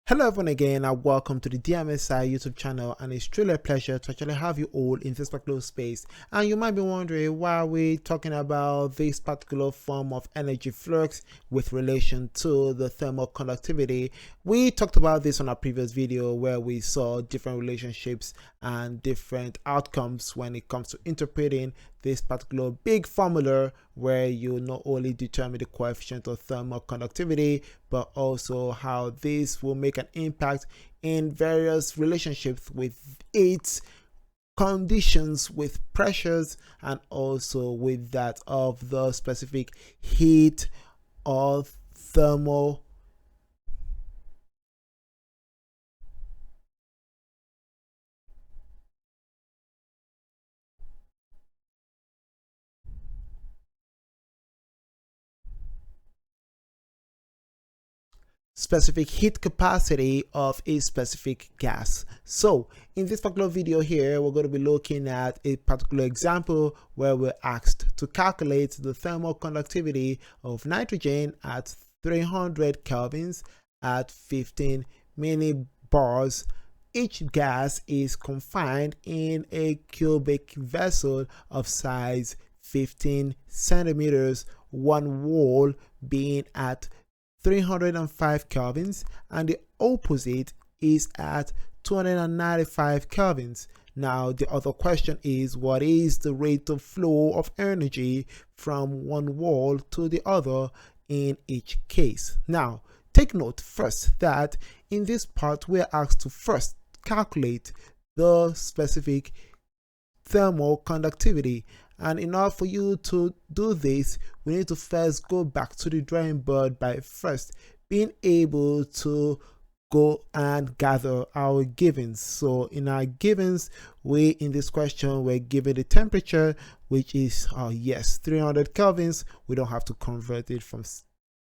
Hello everyone again and welcome to the DMSI YouTube channel, and it's truly a pleasure to actually have you all in this particular space. And you might be wondering, why are we talking about this particular form of energy flux with relation to the thermal conductivity? We talked about this on our previous video where we saw different relationships and different outcomes when it comes to interpreting this particular big formula, where you not only determine the coefficient of thermal conductivity but also how this will make an impact in various relationships with its conditions, with pressures, and also with that of the specific heat or thermal specific heat capacity of a specific gas. So in this particular video here, we're going to be looking at a particular example where we're asked to calculate the thermal conductivity of nitrogen at 300 kelvins at 15 millibars. Each gas is confined in a cubic vessel of size 15 centimeters, one wall being at 305 kelvins and the opposite is at 295 kelvins. Now the other question is, what is the rate of flow of energy from one wall to the other in each case? Now take note first that in this part we are asked to first calculate the specific thermal conductivity. And in order for you to do this, we need to first go back to the drawing board by first being able to go and gather our givens. So in our givens, in this question, we're given the temperature, which is, yes, 300 kelvins. We don't have to convert it from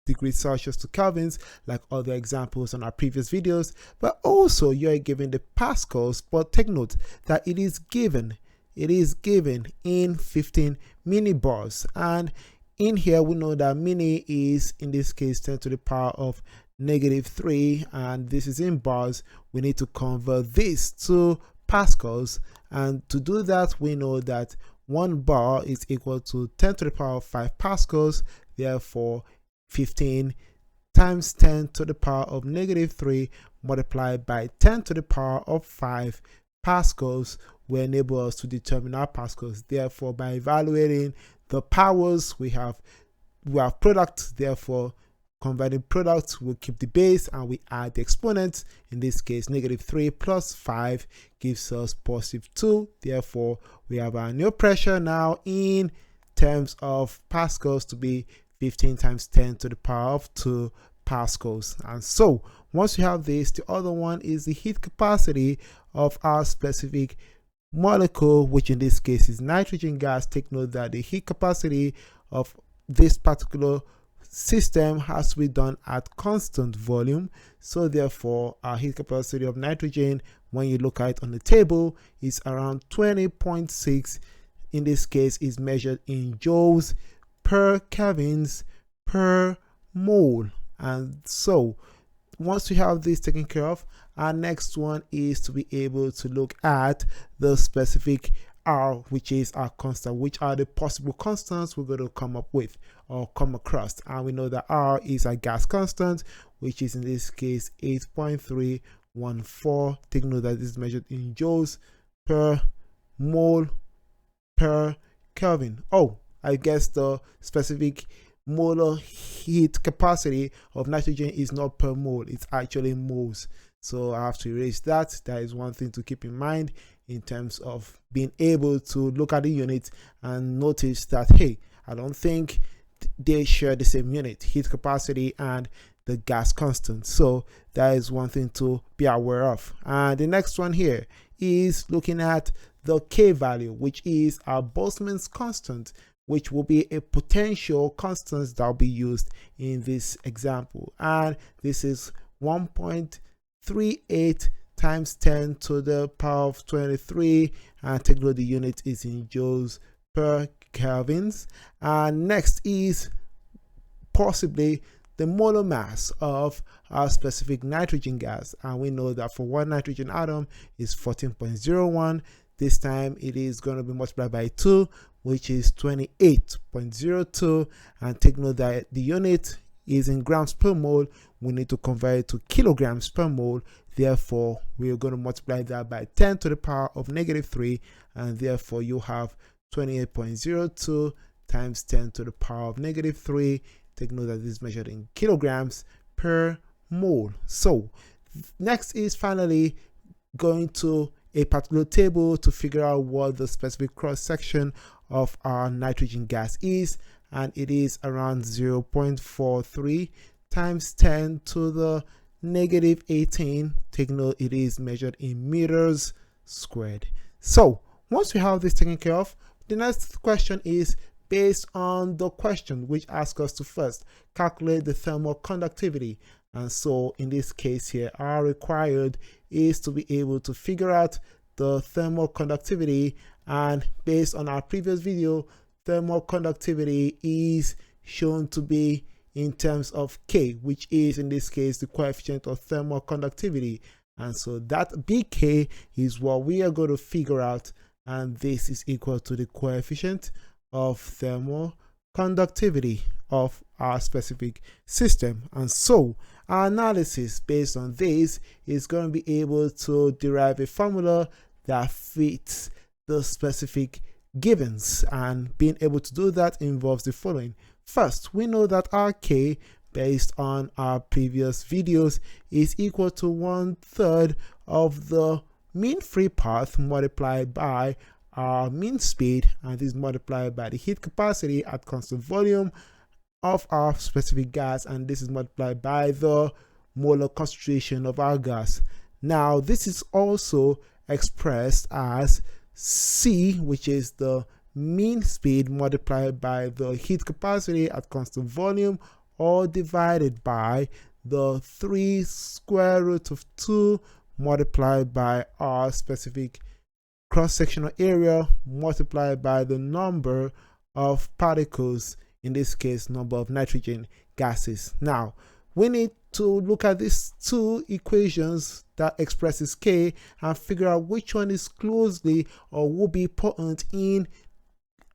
degrees Celsius to kelvins like other examples on our previous videos, but also you're given the pascals. But take note that it is given in 15 millibars, and in here we know that milli is in this case 10 to the power of -3, and this is in bars. We need to convert this to pascals, and to do that we know that 1 bar is equal to 10 to the power of 5 pascals. Therefore 15 times 10 to the power of -3 multiplied by 10 to the power of 5 pascals will enable us to determine our pascals. Therefore, by evaluating the powers, we have product. Therefore, converting product, we'll keep the base and we add the exponents. In this case, -3 plus 5 gives us +2. Therefore, we have our new pressure now in terms of pascals to be 15 times 10 to the power of 2 pascals. And so once you have this, the other one is the heat capacity of our specific molecule, which in this case is nitrogen gas. Take note that the heat capacity of this particular system has to be done at constant volume. So therefore our heat capacity of nitrogen, when you look at it on the table, is around 20.6. in this case is measured in joules per kelvins per mole. And so once we have this taken care of, our next one is to be able to look at the specific R, which is our constant. Which are the possible constants we're going to come up with or come across? And we know that R is a gas constant, which is in this case 8.314. Take note that this is measured in joules per mole per Kelvin. Oh, I guess the specific molar heat capacity of nitrogen is not per mole, it's actually moles. So I have to erase that. That is one thing to keep in mind in terms of being able to look at the unit and notice that, hey, I don't think they share the same unit, heat capacity and the gas constant. So that is one thing to be aware of. And the next one here is looking at the K value, which is our Boltzmann's constant, which will be a potential constant that will be used in this example. And this is 1.38 times 10 to the power of 23, and take note the unit is in joules per kelvins. And next is possibly the molar mass of our specific nitrogen gas, and we know that for one nitrogen atom is 14.01. This time it is going to be multiplied by 2, which is 28.02, and take note that the unit is in grams per mole. We need to convert it to kilograms per mole. Therefore, we are going to multiply that by 10 to the power of negative 3, and therefore you have 28.02 times 10 to the power of negative 3. Take note that this is measured in kilograms per mole. So next is finally going to a particular table to figure out what the specific cross section of our nitrogen gas is, and it is around 0.43 times 10 to the negative 18. Take note it is measured in meters squared. So once we have this taken care of, the next question is based on the question which asks us to first calculate the thermal conductivity. And so in this case here, our required is to be able to figure out the thermal conductivity, and based on our previous video, thermal conductivity is shown to be in terms of K, which is in this case the coefficient of thermal conductivity. And so that BK is what we are going to figure out, and this is equal to the coefficient of thermal conductivity of our specific system. And so our analysis based on this is going to be able to derive a formula that fits the specific givens, and being able to do that involves the following. First, we know that our K, based on our previous videos, is equal to 1/3 of the mean free path multiplied by our mean speed, and this is multiplied by the heat capacity at constant volume of our specific gas, and this is multiplied by the molar concentration of our gas. Now this is also expressed as C, which is the mean speed multiplied by the heat capacity at constant volume, or divided by the 3 square root of 2 multiplied by our specific cross-sectional area multiplied by the number of particles, in this case number of nitrogen gases. Now we need to look at these two equations that expresses K and figure out which one is closely or will be important in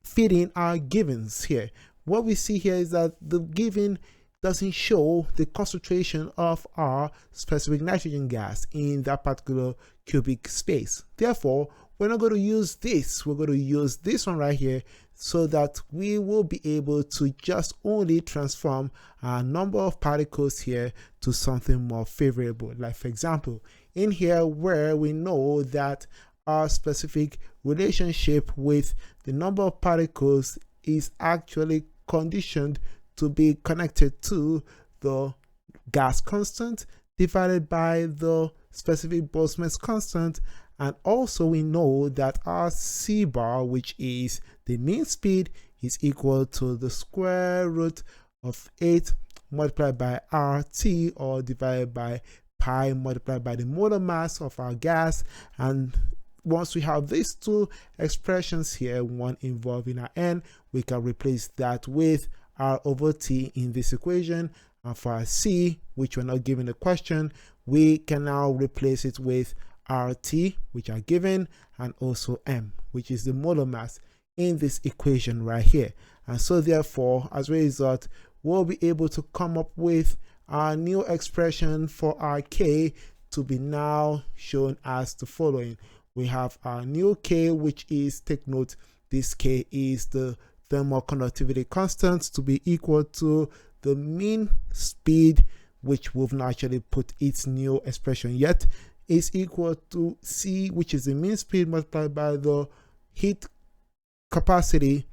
fitting our givens here. What we see here is that the given doesn't show the concentration of our specific nitrogen gas in that particular cubic space. Therefore, we're not going to use this. We're going to use this one right here, so that we will be able to just only transform our number of particles here to something more favorable. Like for example, in here where we know that our specific relationship with the number of particles is actually conditioned to be connected to the gas constant divided by the specific Boltzmann's constant. And also we know that our C bar, which is the mean speed, is equal to the square root of 8 multiplied by RT, or divided by pi multiplied by the molar mass of our gas. And once we have these two expressions here, one involving our N, we can replace that with R over T in this equation. And for our C, which we're not given the question, we can now replace it with RT, which are given, and also M, which is the molar mass in this equation right here. And so therefore, as a result, we'll be able to come up with our new expression for our K to be now shown as the following. We have our new K, which is, take note, this K is the thermal conductivity constant, to be equal to the mean speed, which we've not actually put its new expression yet, is equal to C, which is the mean speed multiplied by the heat capacity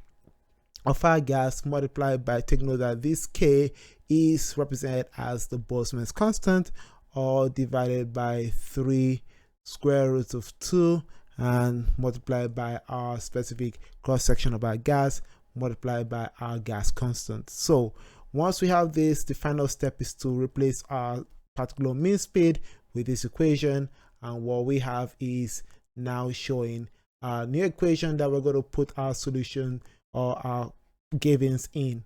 of our gas multiplied by, take note that this K is represented as the Boltzmann's constant, or divided by 3 square root of 2 and multiplied by our specific cross section of our gas multiplied by our gas constant. So once we have this, the final step is to replace our particular mean speed with this equation, and what we have is now showing a new equation that we're going to put our solution or our givens in,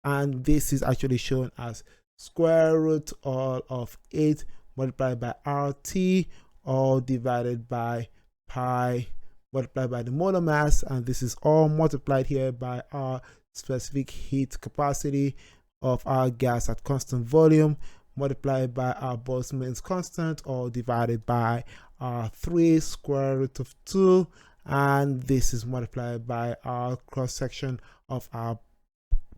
and this is actually shown as square root all of 8 multiplied by RT, all divided by pi multiplied by the molar mass, and this is all multiplied here by our specific heat capacity of our gas at constant volume, multiplied by our Boltzmann's constant, or divided by our 3 square root of 2, and this is multiplied by our cross section of our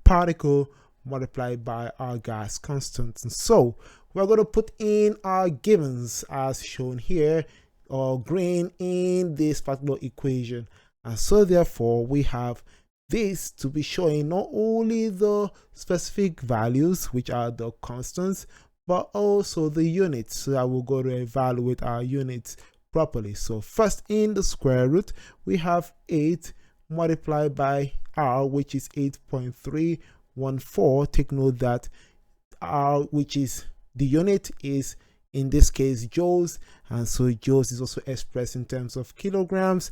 particle multiplied by our gas constant. And so we're going to put in our givens as shown here, or green, in this particular equation. And so therefore we have this to be showing not only the specific values, which are the constants, but also the units. So I will go to evaluate our units properly. So first, in the square root, we have 8 multiplied by r, which is 8.314. Take note that r, which is the unit, is in this case joules, and so joules is also expressed in terms of kilograms,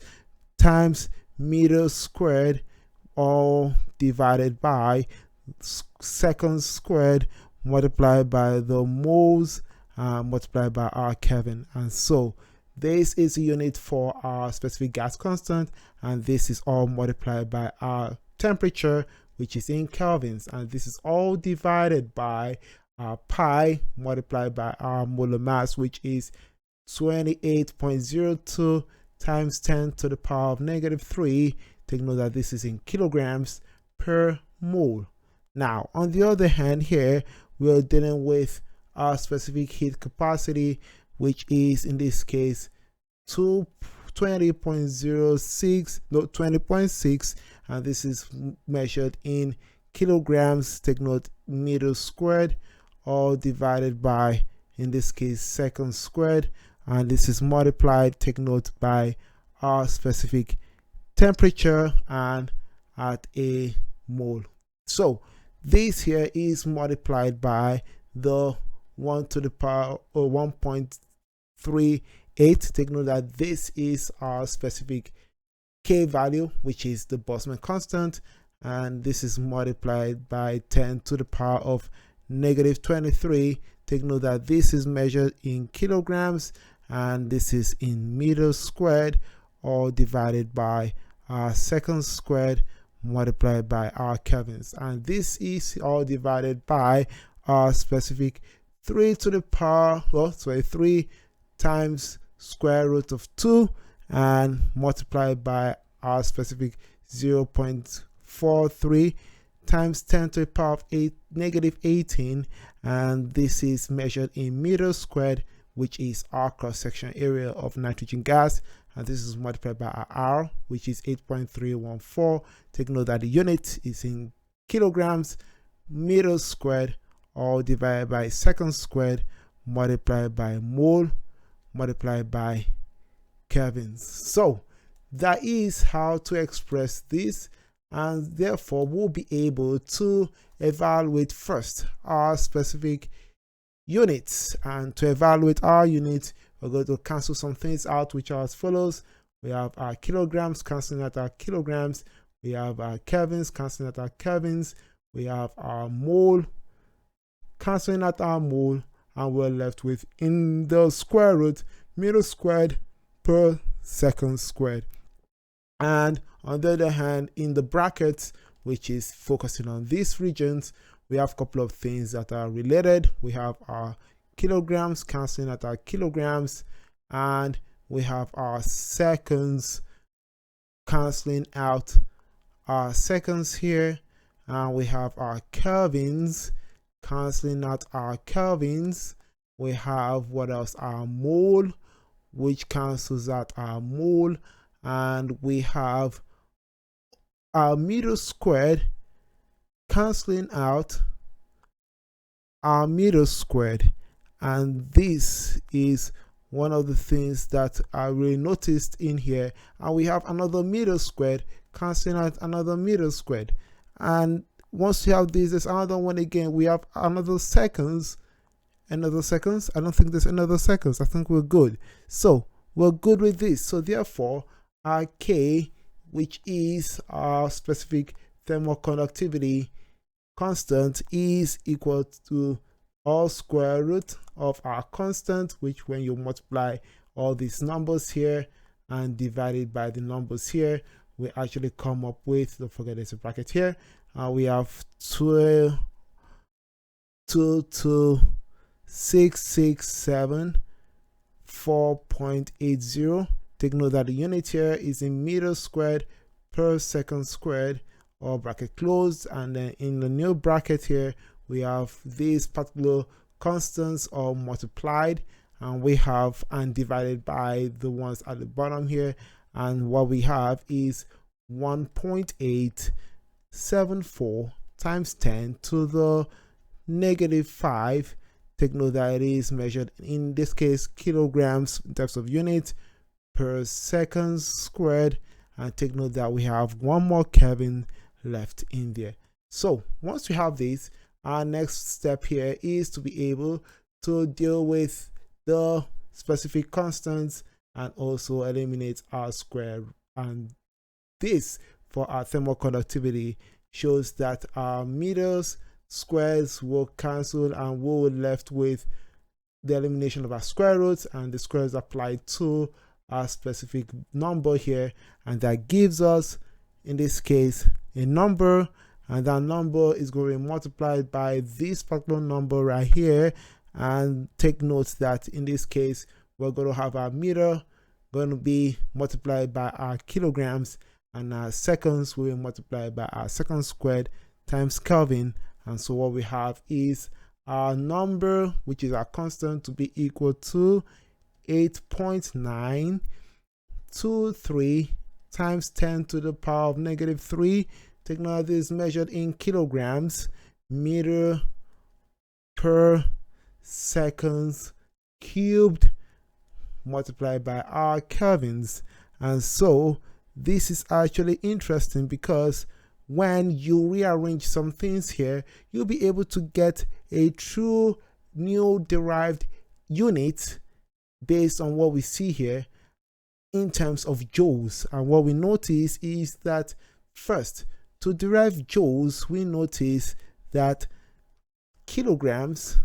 times meters squared, all divided by seconds squared multiplied by the moles multiplied by our Kelvin. And so this is a unit for our specific gas constant, and this is all multiplied by our temperature, which is in kelvins, and this is all divided by pi multiplied by our molar mass, which is 28.02 times 10 to the power of -3. Take note that this is in kilograms per mole. Now, on the other hand, here we're dealing with our specific heat capacity, which is in this case 20.6, and this is measured in kilograms. Take note, meters squared, all divided by, in this case, seconds squared, and this is multiplied, take note, by our specific temperature and at a mole. So this here is multiplied by the 1 to the power, or 1.38. Take note that this is our specific K value, which is the Boltzmann constant, and this is multiplied by 10 to the power of -23. Take note that this is measured in kilograms, and this is in meters squared, all divided by our seconds squared multiplied by our kelvins, and this is all divided by our specific 3 to the power, 3 times square root of 2, and multiplied by our specific 0.43 times 10 to the power of -18, and this is measured in meters squared, which is our cross-section area of nitrogen gas, and this is multiplied by our R, which is 8.314. Take note that the unit is in kilograms, meters squared, all divided by seconds squared, multiplied by mole, multiplied by kelvins. So that is how to express this, and therefore we'll be able to evaluate first our specific units. And to evaluate our units, we're going to cancel some things out, which are as follows. We have our kilograms cancelling out our kilograms, we have our kelvins cancelling out our kelvins, we have our mole cancelling out our mole, and we're left with, in the square root, meters squared per second squared. And on the other hand, in the brackets, which is focusing on these regions, we have a couple of things that are related. We have our kilograms cancelling out our kilograms, and we have our seconds cancelling out our seconds here, and we have our kelvins cancelling out our kelvins. We have, what else, our mole, which cancels out our mole, and we have our meters squared cancelling out our meters squared. And this is one of the things that I really noticed in here. And we have another meter squared cancelling out another meter squared, and once you have this, there's another one again. We have another seconds. I don't think there's another seconds. I think we're good. So we're good with this. So therefore our K, which is our specific thermal conductivity constant, is equal to or square root of our constant, which when you multiply all these numbers here and divide it by the numbers here, we actually come up with, don't forget there's a bracket here, we have 22667.4.80. Take note that the unit here is in meters squared per second squared, or bracket closed, and then in the new bracket here we have these particular constants all multiplied, and we have and divided by the ones at the bottom here, and what we have is 1.874 times 10 to the negative 5. Take note that it is measured in this case kilograms in terms of units per second squared, and take note that we have one more Kelvin left in there. So once we have this, our next step here is to be able to deal with the specific constants and also eliminate our square, and this for our thermal conductivity shows that our meters squares will cancel and we're left with the elimination of our square roots, and the squares applied to our specific number here, and that gives us in this case a number, and that number is going to be multiplied by this particular number right here. And take note that in this case we're going to have our meter going to be multiplied by our kilograms, and our seconds will be multiplied by our seconds squared times Kelvin. And so what we have is our number, which is our constant, to be equal to 8.923 times 10 to the power of negative 3. Take note this is measured in kilograms, meter per seconds cubed, multiplied by our kelvins. And so this is actually interesting because when you rearrange some things here, you'll be able to get a true new derived unit based on what we see here in terms of joules. And what we notice is that first, to derive joules, we notice that kilograms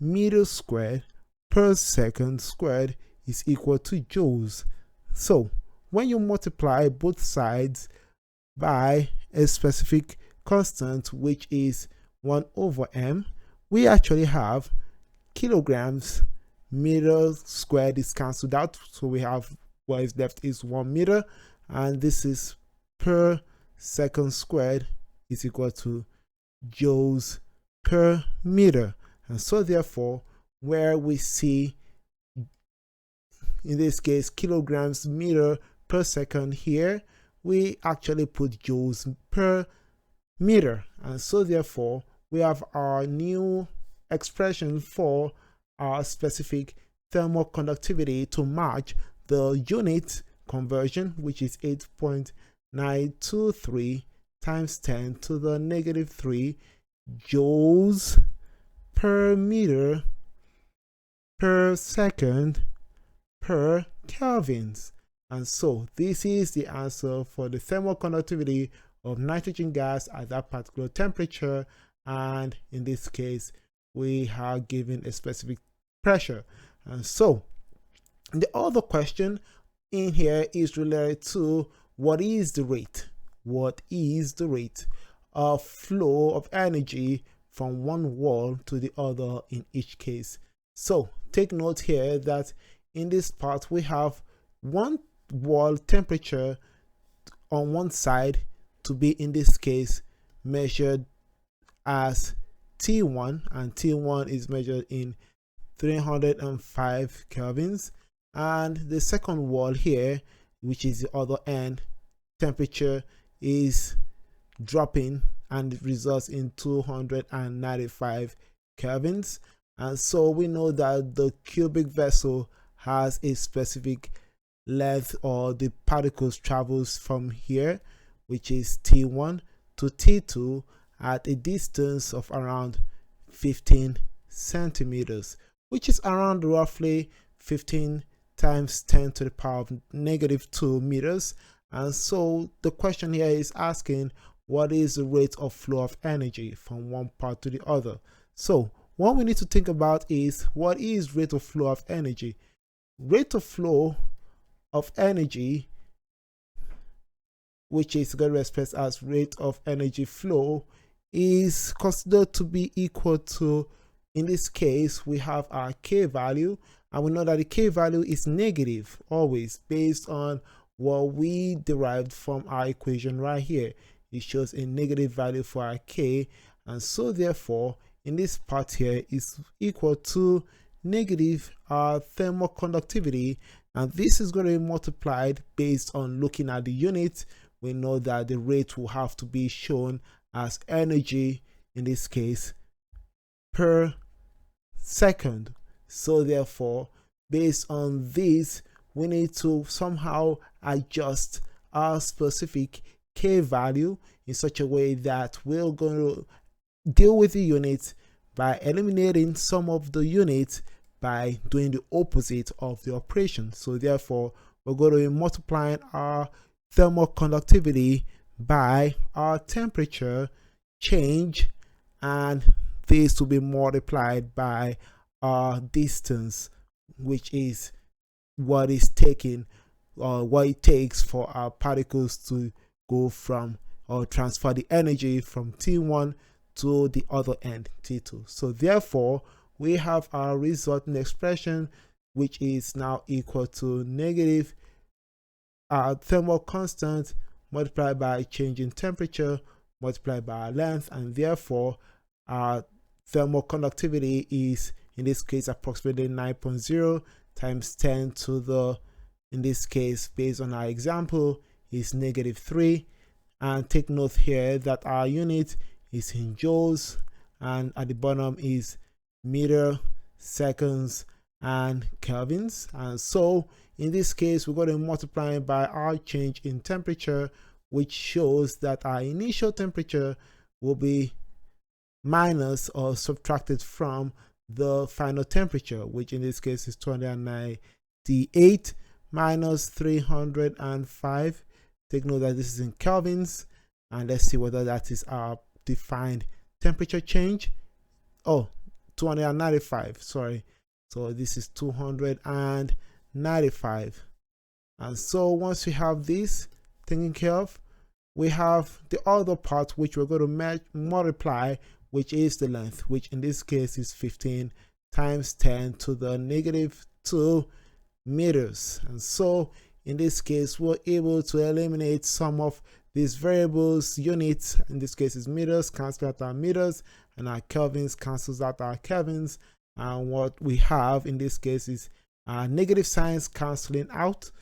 meters squared per second squared is equal to joules. So when you multiply both sides by a specific constant, which is 1 over m, we actually have kilograms meters squared is cancelled out, so we have what is left is 1 meter, and this is per second squared is equal to joules per meter. And so therefore, where we see in this case kilograms meter per second here, we actually put joules per meter, and so therefore we have our new expression for our specific thermal conductivity to match the unit conversion, which is 8.923 times 10 to the negative 3 joules per meter per second per kelvins. And so this is the answer for the thermal conductivity of nitrogen gas at that particular temperature, and in this case we are given a specific pressure. And so the other question in here is related to what is the rate of flow of energy from one wall to the other in each case. So take note here that in this part we have one wall temperature on one side to be in this case measured as T1, and T1 is measured in 305 kelvins, and the second wall here, which is the other end, temperature is dropping and it results in 295 kelvins. And so we know that the cubic vessel has a specific length, or the particles travels from here, which is T1 to T2 at a distance of around 15 centimeters, which is around roughly 15 times 10 to the power of negative 2 meters. And so the question here is asking what is the rate of flow of energy from one part to the other. So what we need to think about is, what is rate of flow of energy? Rate of flow of energy, which is going to be expressed as rate of energy flow, is considered to be equal to, in this case, we have our K value, and we know that the K value is negative always based on what we derived from our equation right here. It shows a negative value for our K, and so therefore in this part here is equal to negative thermal conductivity, and this is going to be multiplied based on looking at the unit. We know that the rate will have to be shown as energy, in this case, per second. So therefore, based on this, we need to somehow adjust our specific K value in such a way that we're going to deal with the unit by eliminating some of the units by doing the opposite of the operation. So therefore, we're going to be multiplying our thermal conductivity by our temperature change, and this will be multiplied by our distance, which is what is taken, or what it takes for our particles to go from, or transfer the energy from T1 to the other end, T2. So therefore, we have our resulting expression, which is now equal to negative thermal constant multiplied by change in temperature multiplied by our length, and therefore our thermal conductivity is, in this case, approximately 9.0 times 10 to the, in this case, based on our example, is -3. And take note here that our unit is in joules, and at the bottom is meter, seconds, and kelvins. And so in this case, we're going to multiply by our change in temperature, which shows that our initial temperature will be minus or subtracted from the final temperature, which in this case is 298 minus 305. Take note that this is in kelvins, and let's see whether that is our defined temperature change. Oh, 295, sorry. So this is 295. And so once we have this taken care of, we have the other part which we're going to multiply, which is the length, which in this case is 15 times 10 to the -2 meters. And so in this case, we're able to eliminate some of these variables. Units, in this case is meters, cancel out our meters, and our kelvins cancels out our kelvins. And what we have in this case is negative signs canceling out.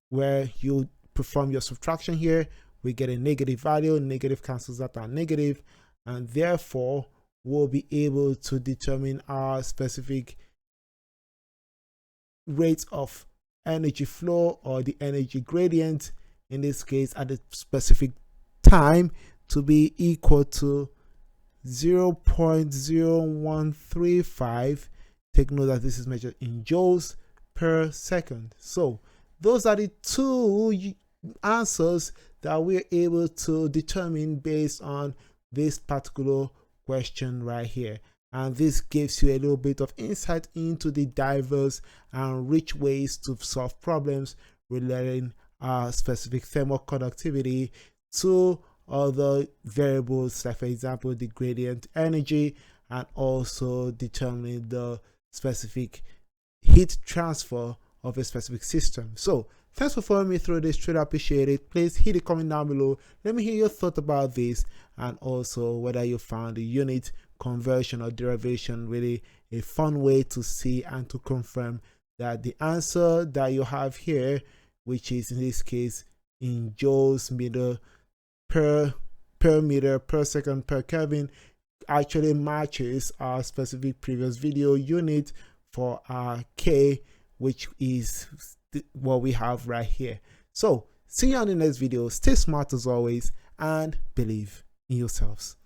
Where you perform your subtraction here, we get a negative value, negative cancels out our negative, and therefore we'll be able to determine our specific rate of energy flow, or the energy gradient, in this case at a specific time, to be equal to 0.0135. Take note that this is measured in joules per second. So those are the two answers that we're able to determine based on this particular question right here. And this gives you a little bit of insight into the diverse and rich ways to solve problems relating specific thermal conductivity to other variables, like for example the gradient energy, and also determining the specific heat transfer of a specific system. So thanks for following me through this. Truly appreciate it. Please hit a comment down below. Let me hear your thoughts about this, and also whether you found the unit conversion or derivation really a fun way to see and to confirm that the answer that you have here, which is in this case in joules meter per meter per second per Kelvin, actually matches our specific previous video unit for our K, which is what we have right here. So see you on the next video. Stay smart as always, and believe in yourselves.